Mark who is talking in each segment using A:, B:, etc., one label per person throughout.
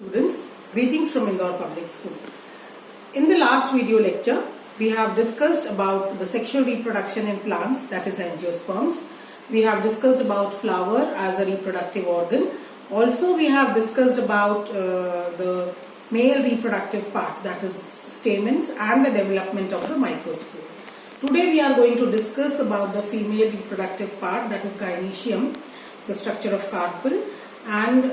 A: Students, greetings from Indore Public School. In the last video lecture, we have discussed about the sexual reproduction in plants, that is angiosperms. We have discussed about flower as a reproductive organ. Also, we have discussed about the male reproductive part, that is stamens, and the development of the microspore. Today we are going to discuss about the female reproductive part, that is gynoecium, the structure of carpel, and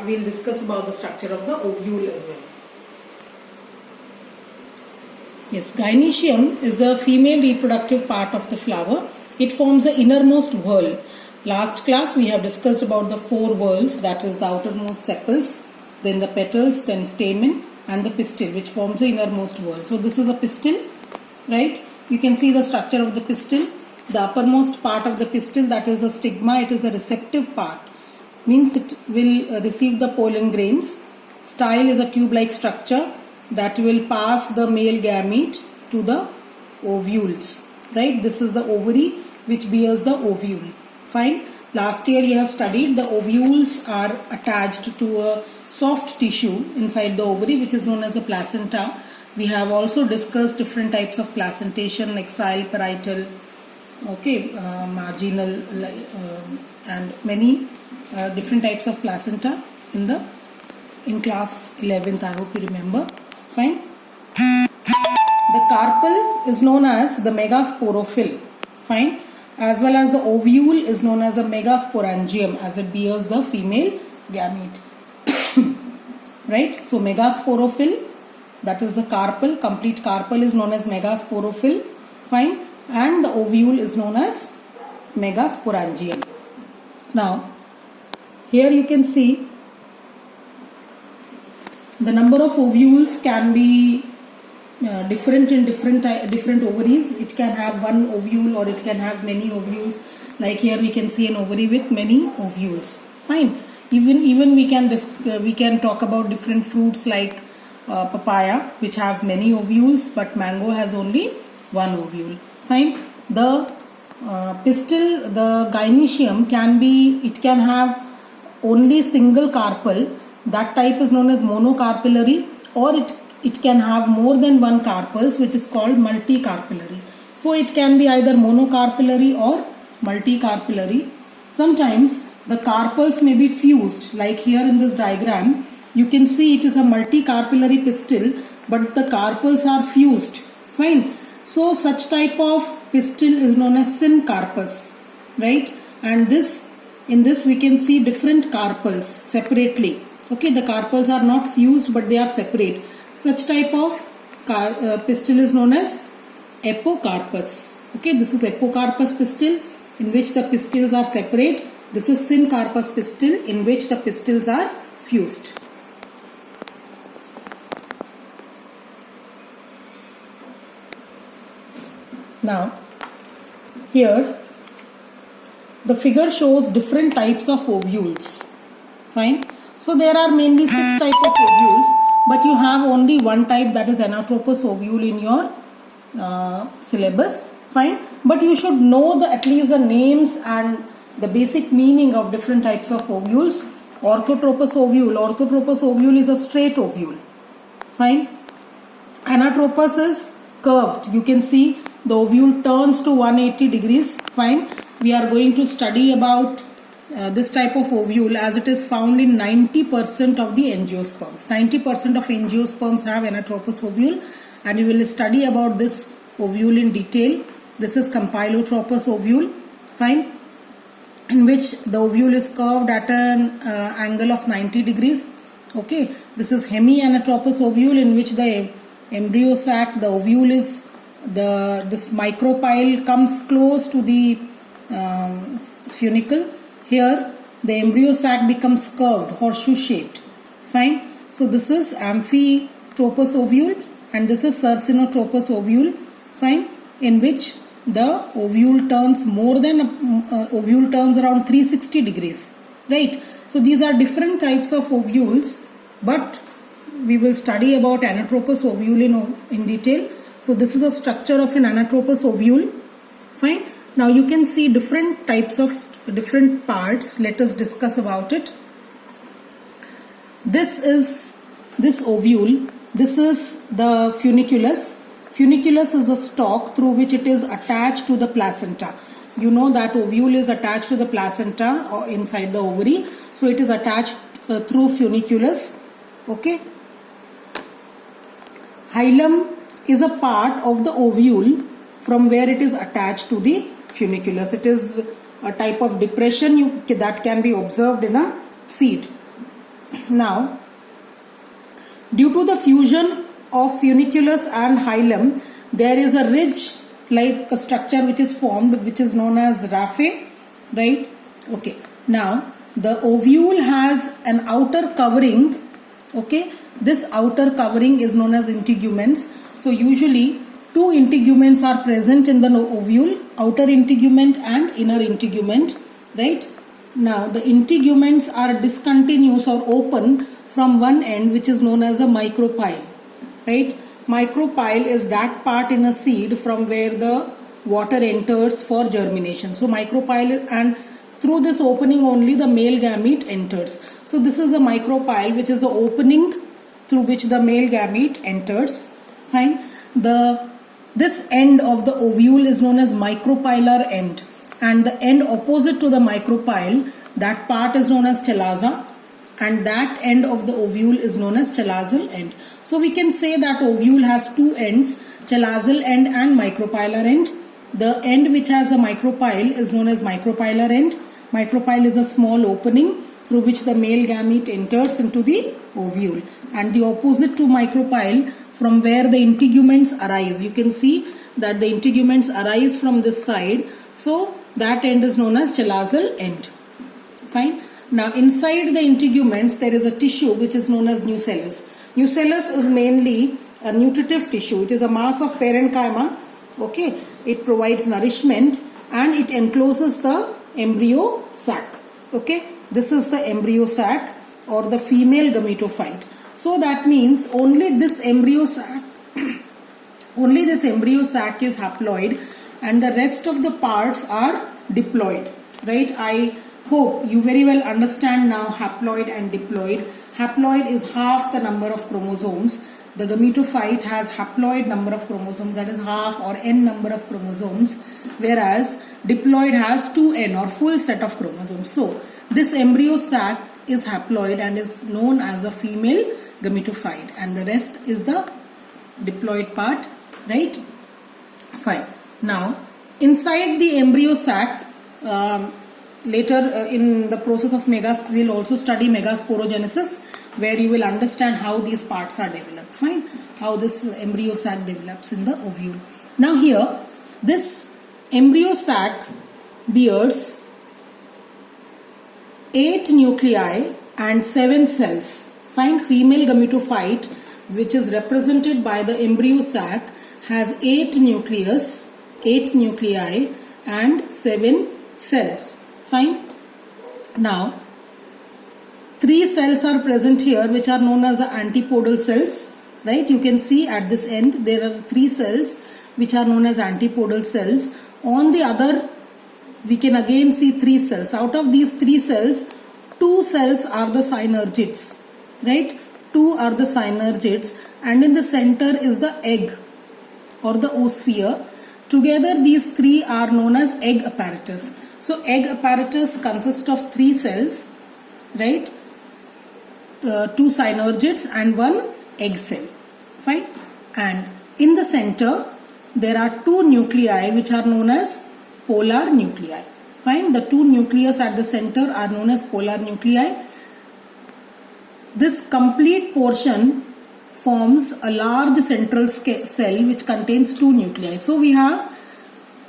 A: we'll discuss about the structure of the ovule as well. Yes, gynoecium is the female reproductive part of the flower. It forms the innermost whorl. Last class we have discussed about the four whorls, that is the outermost sepals, then the petals, then stamen, and the pistil, which forms the innermost whorl. So this is a pistil, right? You can see the structure of the pistil. The uppermost part of the pistil, that is the stigma, it is the receptive part. Means it will receive the pollen grains. Style is a tube-like structure that will pass the male gamete to the ovules. Right? This is the ovary which bears the ovule. Fine. Last year you have studied the ovules are attached to a soft tissue inside the ovary which is known as a placenta. We have also discussed different types of placentation, axial, parietal, marginal, and many different types of placenta in class 11th. I hope you remember. Fine. The carpel is known as the megasporophyll. Fine. As well as the ovule is known as a megasporangium, as it bears the female gamete. Right. So megasporophyll, that is the carpel. Complete carpel is known as megasporophyll. Fine. And the ovule is known as megasporangium. Now, here you can see the number of ovules can be different in different ovaries. It can have one ovule or it can have many ovules. Like here we can see an ovary with many ovules. Fine. Even we can talk about different fruits like papaya, which have many ovules, but mango has only one ovule. Fine. The pistil, the gynoecium can have only single carpel. That type is known as monocarpellary, or it can have more than one carpels, which is called multicarpellary. So it can be either monocarpellary or multicarpellary. Sometimes the carpels may be fused, like here in this diagram you can see it is a multicarpellary pistil, but the carpels are fused. Fine. So such type of pistil is known as syncarpus, right? And in this we can see different carpels separately. Okay, the carpels are not fused but they are separate. Such type of pistil is known as apocarpus. Okay, this is apocarpus pistil in which the pistils are separate. This is syncarpus pistil in which the pistils are fused. Now, here the figure shows different types of ovules. Fine. So there are mainly 6 types of ovules, but you have only one type, that is anatropous ovule in your syllabus. Fine. But you should know at least the names and the basic meaning of different types of ovules. Orthotropous ovule. Orthotropous ovule is a straight ovule. Fine. Anatropous is curved. You can see the ovule turns to 180 degrees. Fine. We are going to study about this type of ovule as it is found in 90% of the angiosperms. 90% of angiosperms have anatropous ovule, and we will study about this ovule in detail. This is campylotropous ovule. Fine. In which the ovule is curved at an angle of 90 degrees. Okay. This is hemianatropous ovule in which the embryo sac, the ovule is this micropyle comes close to the funicle. Here the embryo sac becomes curved, horseshoe shaped. Fine. So this is amphitropous ovule and this is cercinotropous ovule. Fine. In which the ovule turns around 360 degrees. Right. So these are different types of ovules, but we will study about anatropous ovule in detail. So this is the structure of an anatropous ovule. Fine. Now you can see different types of different parts. Let us discuss about it. this is this ovule. This is the funiculus. Funiculus is the stalk through which it is attached to the placenta. You know that ovule is attached to the placenta or inside the ovary. So it is attached through funiculus. Okay. Hilum is a part of the ovule from where it is attached to the funiculus. It is a type of depression that can be observed in a seed. Now, due to the fusion of funiculus and hilum, there is a ridge like a structure which is formed, which is known as raphe, right? Okay. Now, the ovule has an outer covering. Okay. This outer covering is known as integuments. So, usually two integuments are present in the ovule, outer integument and inner integument, right? Now, the integuments are discontinuous or open from one end, which is known as a micropyle, right? Micropyle is that part in a seed from where the water enters for germination. So, micropyle, and through this opening only the male gamete enters. So, this is a micropyle, which is the opening through which the male gamete enters. Fine. This end of the ovule is known as micropylar end, and the end opposite to the micropyle, that part is known as chalaza, and that end of the ovule is known as chalazal end. So we can say that ovule has two ends, chalazal end and micropylar end. The end which has a micropyle is known as micropylar end. Micropyle is a small opening through which the male gamete enters into the ovule, and the opposite to micropyle, from where the integuments arise. You can see that the integuments arise from this side. So that end is known as chalazal end. Fine. Now inside the integuments there is a tissue which is known as nucellus. Nucellus is mainly a nutritive tissue. It is a mass of parenchyma. Okay. It provides nourishment and it encloses the embryo sac. Okay. This is the embryo sac or the female gametophyte. So that means only this embryo sac is haploid and the rest of the parts are diploid, right? I hope you very well understand now haploid and diploid. Haploid is half the number of chromosomes. The gametophyte has haploid number of chromosomes, that is half or n number of chromosomes, whereas diploid has 2n or full set of chromosomes. So this embryo sac is haploid and is known as the female gametophyte, and the rest is the diploid part, right? Fine. Now, inside the embryo sac, later in the process of we will also study megasporogenesis, where you will understand how these parts are developed. Fine. How this embryo sac develops in the ovule. Now here, this embryo sac bears 8 nuclei and 7 cells. Fine. Female gametophyte, which is represented by the embryo sac, has 8 nuclei and 7 cells. Fine. Now, 3 cells are present here which are known as the antipodal cells. Right. You can see at this end there are 3 cells which are known as antipodal cells. On the other, we can again see 3 cells. Out of these 3 cells, 2 cells are the synergids. Right. 2 are the synergids, and in the center is the egg or the oosphere. Together these 3 are known as egg apparatus. So egg apparatus consists of 3 cells, right? 2 synergids and 1 egg cell. Fine. And in the center there are 2 nuclei which are known as polar nuclei. Fine. The 2 nucleus at the center are known as polar nuclei. This complete portion forms a large central cell which contains 2 nuclei. So we have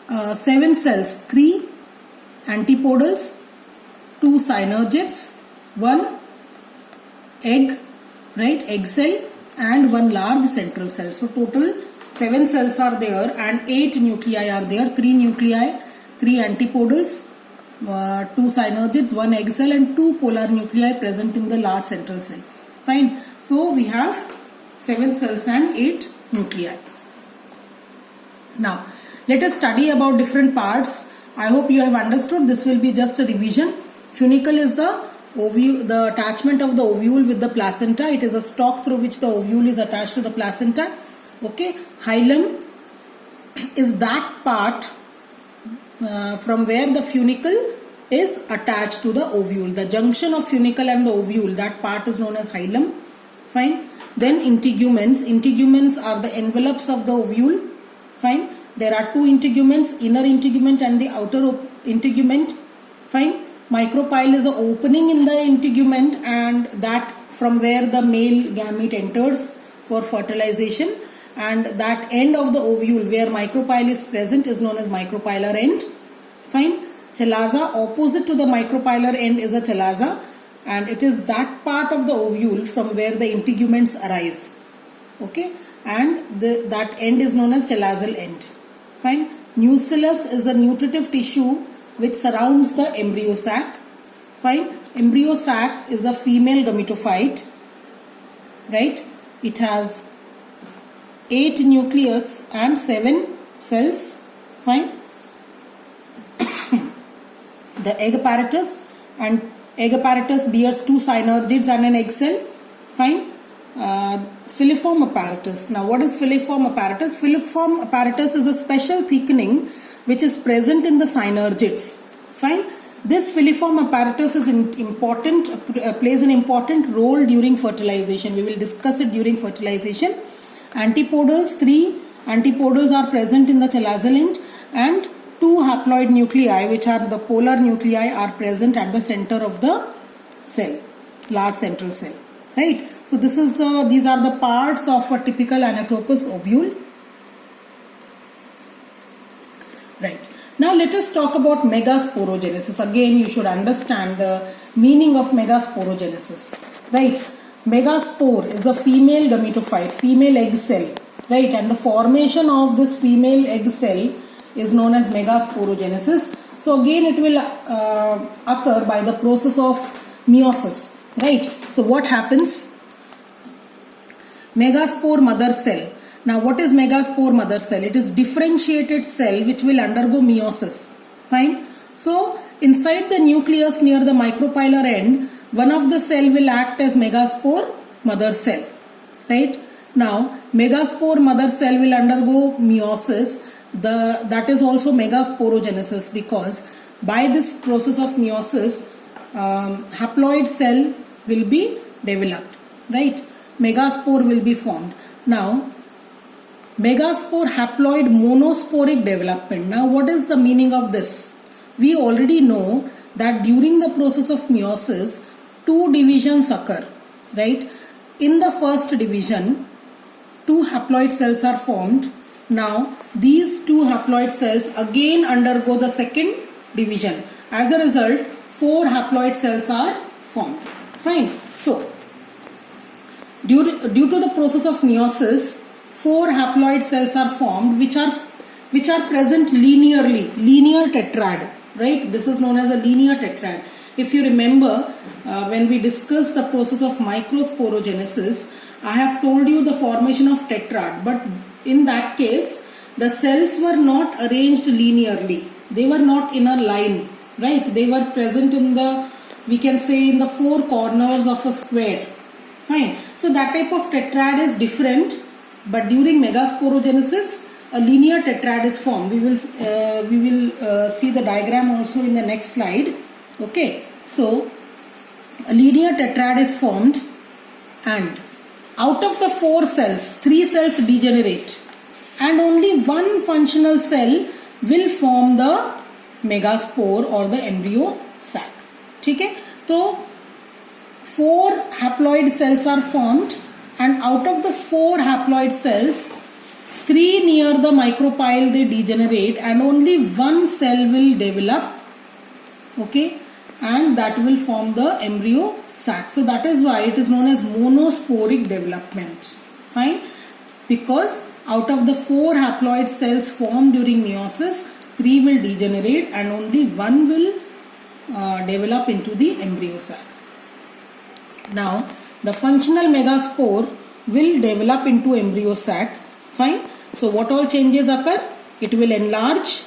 A: 7 cells, 3 antipodals, 2 synergids, 1 egg, right, egg cell, and 1 large central cell. So total 7 cells are there and 8 nuclei are there. 3 nuclei, 3 antipodals, 2 synergids, 1 egg cell, and 2 polar nuclei present in the large central cell. Fine. So we have 7 cells and 8 nuclei. Now let us study about different parts. I hope you have understood. This will be just a revision. Funicle is the the attachment of the ovule with the placenta. It is a stalk through which the ovule is attached to the placenta. Okay, hilum is that part from where the funicle is attached to the ovule. The junction of funicle and the ovule, that part is known as hilum. Fine. Then integuments. Integuments are the envelopes of the ovule. Fine. There are two integuments, inner integument and the outer integument. Fine. Micropyle is the opening in the integument, and that from where the male gamete enters for fertilization, and that end of the ovule where micropyle is present is known as micropylar end. Fine. Chalaza, opposite to the micropylar end, is a chalaza, and it is that part of the ovule from where the integuments arise. Okay, and that end is known as chalazal end. Fine. Nucellus is a nutritive tissue which surrounds the embryo sac. Fine. Embryo sac is a female gametophyte. Right. It has 8 nucleus and 7 cells. Fine. The egg apparatus, and egg apparatus bears 2 synergids and an egg cell. Fine. Filiform apparatus. Now what is filiform apparatus? Filiform apparatus is a special thickening which is present in the synergids. Fine. This filiform apparatus is plays an important role during fertilization. We will discuss it during fertilization. Antipodals, 3 antipodals are present in the chalazal end, and 2 haploid nuclei, which are the polar nuclei, are present at the center of the cell, large central cell. Right. So this is these are the parts of a typical anatropous ovule. Right. Now let us talk about megasporogenesis. Again, you should understand the meaning of megasporogenesis. Right. Megaspore is a female gametophyte, female egg cell. Right. And the formation of this female egg cell is known as megasporogenesis. So again, it will occur by the process of meiosis. Right. So what happens? Megaspore mother cell. Now what is megaspore mother cell? It is differentiated cell which will undergo meiosis. Fine. So inside the nucleus near the micropylar end, one of the cell will act as megaspore mother cell. Right. Now megaspore mother cell will undergo meiosis. That is also megasporogenesis, because by this process of meiosis, haploid cell will be developed. Right. Megaspore will be formed. Now megaspore haploid monosporic development. Now what is the meaning of this? We already know that during the process of meiosis, 2 divisions occur. Right. In the first division, 2 haploid cells are formed. Now these 2 haploid cells again undergo the second division. As a result, 4 haploid cells are formed. Fine. So due to the process of meiosis, 4 haploid cells are formed which are present linearly, linear tetrad. Right. This is known as a linear tetrad. If you remember, when we discussed the process of microsporogenesis, I have told you the formation of tetrad, but in that case, the cells were not arranged linearly. They were not in a line. Right. They were present in the, we can say, in the 4 corners of a square. Fine. So that type of tetrad is different, but during megasporogenesis, a linear tetrad is formed. We will see the diagram also in the next slide. Okay. So a linear tetrad is formed, and out of the 4 cells, 3 cells degenerate, and only 1 functional cell will form the megaspore or the embryo sac. Okay. So 4 haploid cells are formed, and out of the 4 haploid cells, 3 near the micropyle they degenerate, and only 1 cell will develop. Okay. And that will form the embryo sac. So that is why it is known as monosporic development. Fine. Because out of the 4 haploid cells formed during meiosis, 3 will degenerate and only 1 will develop into the embryo sac. Now the functional megaspore will develop into embryo sac. Fine. So what all changes occur? It will enlarge.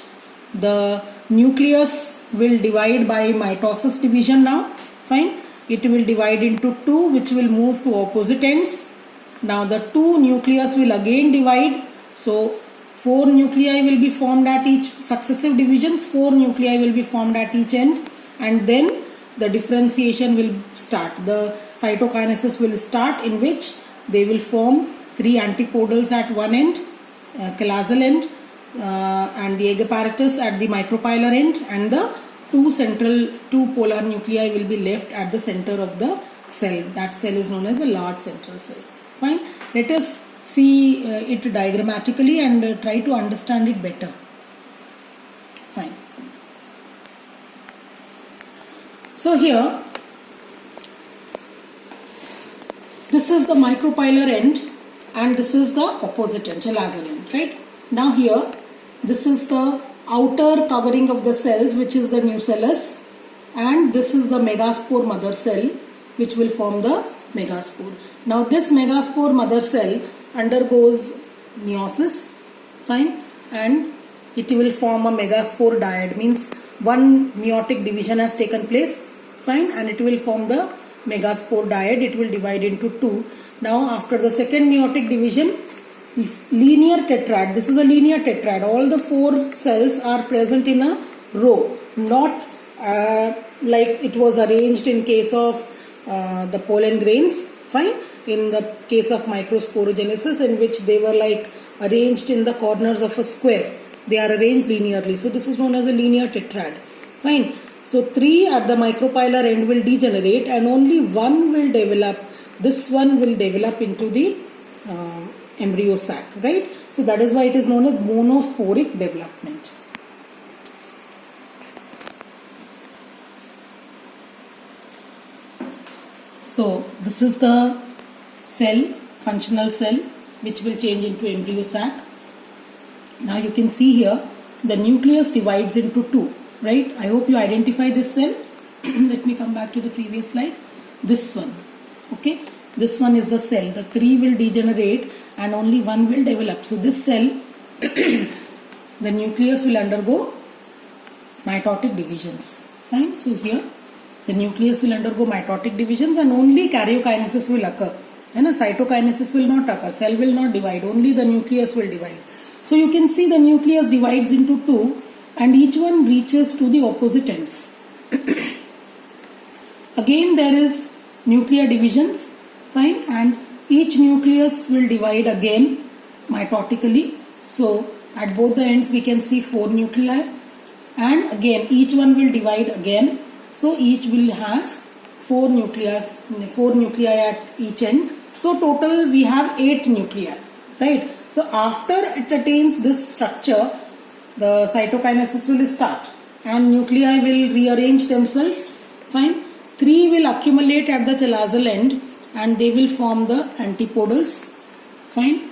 A: The nucleus will divide by mitosis division now. Fine. it will divide into two, which will move to opposite ends. Now the two nucleus will again divide. So 4 nuclei will be formed at each successive divisions. 4 nuclei will be formed at each end, and then the differentiation will start. The cytokinesis will start, in which they will form 3 antipodals at one end, chalazial end, and the egg apparatus at the micropylar end, and the two polar nuclei will be left at the center of the cell. That cell is known as the large central cell. Fine. Let us see it diagrammatically and try to understand it better. Fine. So here, this is the micropylar end and this is the opposite end, chalazial end, right? Now here, this is the outer covering of the cells, which is the nucellus, and this is the megaspore mother cell, which will form the megaspore. Now this megaspore mother cell undergoes meiosis, fine, and it will form a megaspore dyad, means one meiotic division has taken place, fine, and it will form the megaspore dyad. It will divide into two. Now after the second meiotic division, linear tetrad, this is a linear tetrad, all the 4 cells are present in a row, not like it was arranged in case of the pollen grains, fine, in the case of microsporogenesis, in which they were like arranged in the corners of a square. They are arranged linearly. So this is known as a linear tetrad, fine. So 3 at the micropylar end will degenerate and only one will develop. This one will develop into the embryo sac, right? So that is why it is known as monosporic development. So this is the cell, functional cell, which will change into embryo sac. Now you can see here the nucleus divides into two, right? I hope you identify this cell. Let me come back to the previous slide. This one, okay? This one is the cell. The 3 will degenerate and only one will develop. So this cell, the nucleus will undergo mitotic divisions. Fine. So here the nucleus will undergo mitotic divisions and only karyokinesis will occur. And a cytokinesis will not occur. Cell will not divide. Only the nucleus will divide. So you can see the nucleus divides into two and each one reaches to the opposite ends. Again there is nuclear divisions. Fine, and each nucleus will divide again mitotically. So at both the ends we can see 4 nuclei, and again each one will divide again. So each will have 4 nuclei at each end. So total we have 8 nuclei, right? So after it attains this structure, the cytokinesis will start and nuclei will rearrange themselves. Fine, 3 will accumulate at the chalazial end and they will form the antipodals. Fine.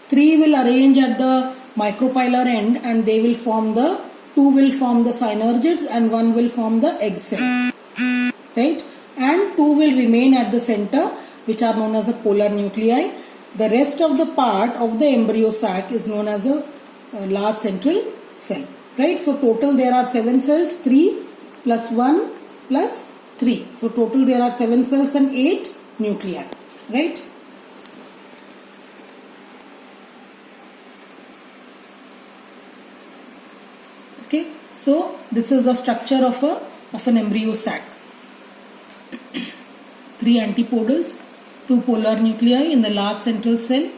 A: 3 will arrange at the micropylar end and they will form the 2 will form the synergids and 1 will form the egg cell. Right? And 2 will remain at the center, which are known as a polar nuclei. The rest of the part of the embryo sac is known as a large central cell. Right? So total there are 7 cells, 3 plus 1 plus 3. So total there are 7 cells and 8 nuclei, right? Okay, so this is the structure of an embryo sac. 3 antipodals, 2 polar nuclei in the large central cell,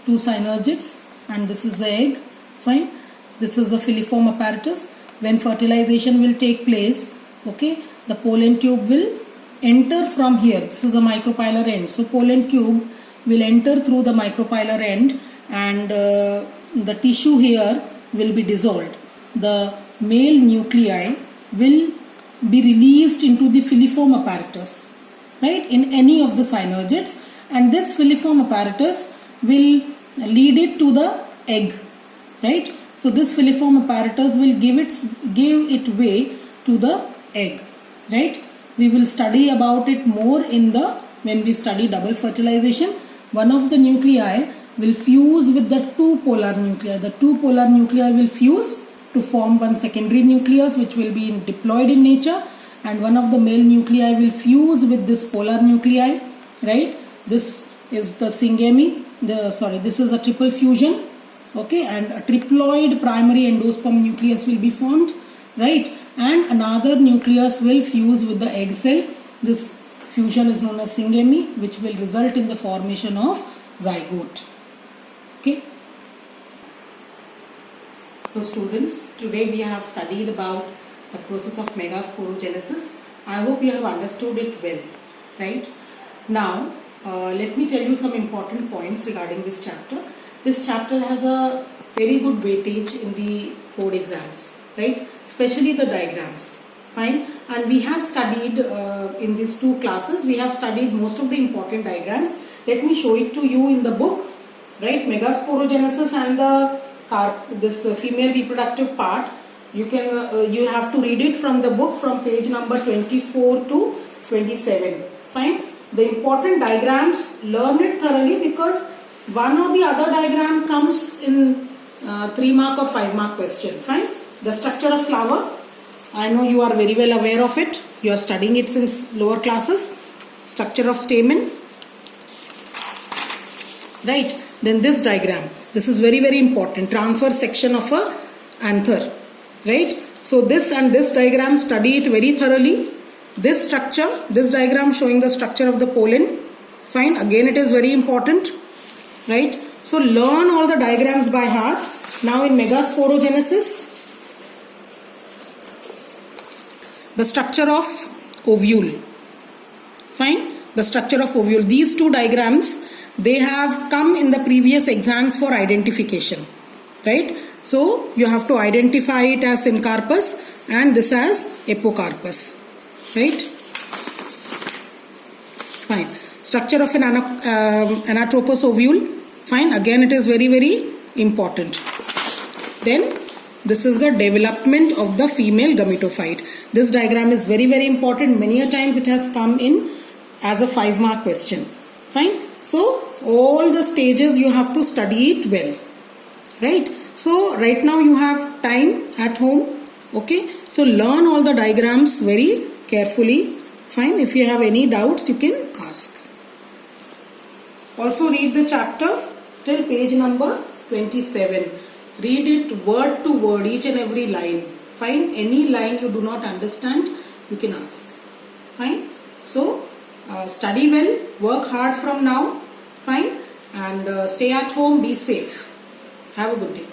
A: 2 synergids, and this is the egg. Fine. This is the filiform apparatus. When fertilization will take place, okay, the pollen tube will enter from here. This is a micropylar end. So pollen tube will enter through the micropylar end and the tissue here will be dissolved. The male nuclei will be released into the filiform apparatus, right, in any of the synergids, and this filiform apparatus will lead it to the egg, right? So this filiform apparatus will give it way to the egg, right? We will study about it more when we study double fertilization. One of the nuclei will fuse with the 2 polar nuclei. The 2 polar nuclei will fuse to form one secondary nucleus, which will be diploid in nature, and one of the male nuclei will fuse with this polar nuclei, right? This is the syngamy, this is a triple fusion, okay, and a triploid primary endosperm nucleus will be formed, right? And another nucleus will fuse with the egg cell. This fusion is known as syngamy, which will result in the formation of zygote. Okay. So students, today we have studied about the process of megasporogenesis. I hope you have understood it well, right? Now, let me tell you some important points regarding this chapter. This chapter has a very good weightage in the board exams, right? Especially the diagrams. Fine. And we have studied in these two classes, we have studied most of the important diagrams. Let me show it to you in the book, right? Megasporogenesis and this female reproductive part. You have to read it from the book from page number 24 to 27. Fine. The important diagrams, learn it thoroughly, because one or the other diagram comes in 3 mark or 5 mark question. Fine. The structure of flower, I know you are very well aware of it. You are studying it since lower classes. Structure of stamen, right? Then this diagram, this is very, very important. Transverse section of a anther, right? So this and this diagram, study it very thoroughly. This structure, this diagram showing the structure of the pollen. Fine. Again, it is very important, right? So learn all the diagrams by heart. Now in megasporogenesis, the structure of ovule. Fine. The structure of ovule. These two diagrams, they have come in the previous exams for identification, right? So you have to identify it as syncarpus and this as apocarpus, right? Fine. Structure of an anatropous ovule. Fine. Again, it is very, very important. Then this is the development of the female gametophyte. This diagram is very, very important. Many a times it has come in as a 5 mark question. Fine. So all the stages you have to study it well, right? So right now you have time at home, okay? So learn all the diagrams very carefully. Fine. If you have any doubts, you can ask. Also read the chapter till page number 27. Read it word to word, each and every line. Fine. Any line you do not understand, you can ask. Fine. So study well, work hard from now. Fine. And stay at home, be safe. Have a good day.